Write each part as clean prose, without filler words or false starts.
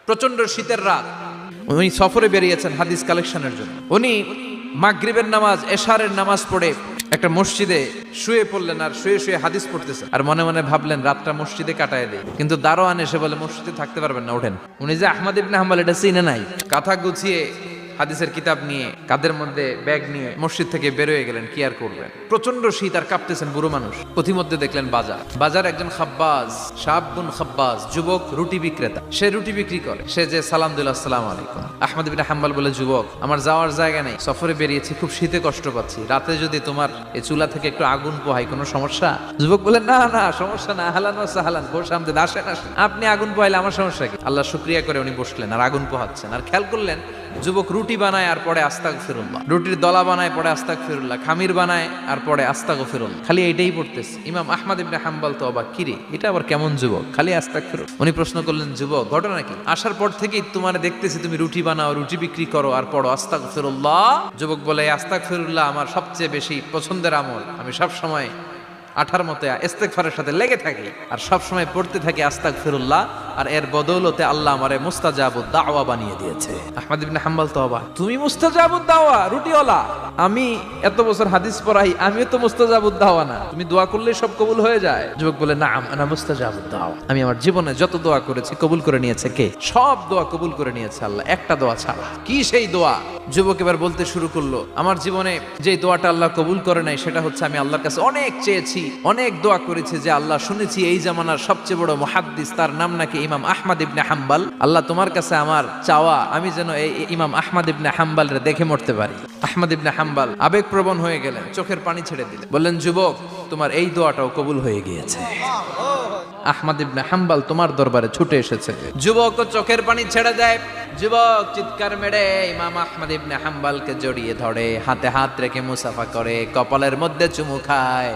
প্রচন্ড শীতের রাত, উনি সফরে বেরিয়েছেন হাদিস কালেকশনের জন্য। উনি মাগরিবের নামাজ, এশারের নামাজ পড়ে একটা মসজিদে শুয়ে পড়লেন, আর শুয়ে শুয়ে হাদিস পড়তেছেন, আর মনে মনে ভাবলেন রাতটা মসজিদে কাটায় দেয়। কিন্তু দারোয়ান এসে বলে মসজিদে থাকতে পারবেন না, ওঠেন। উনি যে আহমদ ইবনে হাম্বল এটা চিনে নাই, কাঁথা গুছিয়ে হাদিসের কিতাব নিয়ে কাঁধের মধ্যে ব্যাগ নিয়ে মসজিদ থেকে বেরোয় গেলেন। কি আর করবেন, প্রচন্ড শীত, আর কাঁপতেছেন বুড়ো মানুষ। পথিমধ্যে দেখলেন বাজার একজন খাব্বাজ, শাবুন খাব্বাজ, যুবক রুটি বিক্রেতা। সে রুটি বিক্রি করে। সে যে সালাম দিল, আসসালামু আলাইকুম। আহমদ ইবনে হাম্বল বলে, যুবক, আমার যাওয়ার জায়গা নেই, সফরে বেরিয়েছি, খুব শীতে কষ্ট পাচ্ছি, রাতে যদি তোমার এই চুলা থেকে একটু আগুন পোহাই কোনো সমস্যা? যুবক বলে, না না সমস্যা না, আহলান ওয়া সাহলান, বস আমদের, আসেন আসেন, আপনি আগুন পোহাইলে আমার সমস্যা কি? আল্লাহ শুকরিয়া করে উনি বসলেন আর আগুন পোহাচ্ছেন। আর খেয়াল করলেন যুবক রুটি বানায় আর পরে আস্তাগফিরুল্লাহ, রুটির দলা বানায় পরে আস্তাগফিরুল্লাহ, খামির বানায় আর পরে আস্তাগফিরুল্লাহ, খালি এইটাই পড়তেছে। ইমাম আহমদ ইবনে হাম্বল তো অবাক, কিরে এটা আবার কেমন যুবক, খালি আস্তাগফিরুল্লাহ। উনি প্রশ্ন করলেন, যুবক ঘটনা কি? আসার পর থেকেই তোমার দেখতেছি তুমি রুটি বানাও, রুটি বিক্রি করো আর পড়ো আস্তাগফিরুল্লাহ। যুবক বলে, আস্তাগফিরুল্লাহ আমার সবচেয়ে বেশি পছন্দের আমল, আমি সব সময় আঠার মতো ইস্তেগফারের সাথে লেগে থাকি আর সব সময় পড়তে থাকি আস্তাগফিরুল্লাহ, আর এর বদৌলতে আল্লাহ আমারে মুস্তাজাবুদ দাওয়া বানিয়ে দিয়েছে। আহমদ ইবনে হাম্বল তো অবাক, তুমি মুস্তাজাবুদ দাওয়া, রুটিওয়ালা? আমি এত বছর হাদিস পড়াই, আমিও তো মুস্তাজাবুদ দাওয়া না, তুমি দোয়া করলেই সব কবুল হয়ে যায়? যুবক বলে, নাম আনা মুস্তাজাবুদ দাওয়া, আমি আমার জীবনে যত দোয়া করেছি কবুল করে নিয়েছে কে? সব দোয়া কবুল করে নিয়েছে আল্লাহ, একটা দোয়া ছাড়া। কি সেই দোয়া? যুবক এবার বলতে শুরু করলো, আমার জীবনে যে দোয়াটা আল্লাহ কবুল করে নাই সেটা হচ্ছে আমি আল্লাহর কাছে অনেক চেয়েছি, অনেক দোয়া করেছি যে আল্লাহ, শুনেছি এই জামানার সবচেয়ে বড় মুহাদ্দিস, তার নাম নাকি ইমাম আহমদ ইবনে হাম্বল, আল্লাহ তোমার কাছে আমার চাওয়া আমি যেন এই ইমাম আহমদ ইবনে হাম্বলরে দেখে মরতে পারি। আহমদ ইবনে হাম্বল আবেগপ্রবণ হয়ে গেলেন, চোখের পানি ছেড়ে দিলেন, বললেন, যুবক তোমার এই দোয়াটাও কবুল হয়ে গিয়েছে, আহমদ ইবনে হাম্বল তোমার দরবারে ছুটে এসেছে। যুবক চোখের পানি ছেড়ে দেয়। যুবক চিৎকার মেরে ইমাম আহমদ ইবনে হাম্বলকে জড়িয়ে ধরে, হাতে হাত রেখে মুসাফা করে, কপালের মধ্যে চুমু খায়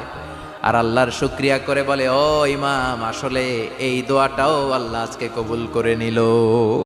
আর আল্লাহর শুকরিয়া করে বলে, ও ইমাম, আসলে এই দোয়াটাও আল্লাহ আজকে কবুল করে নিল।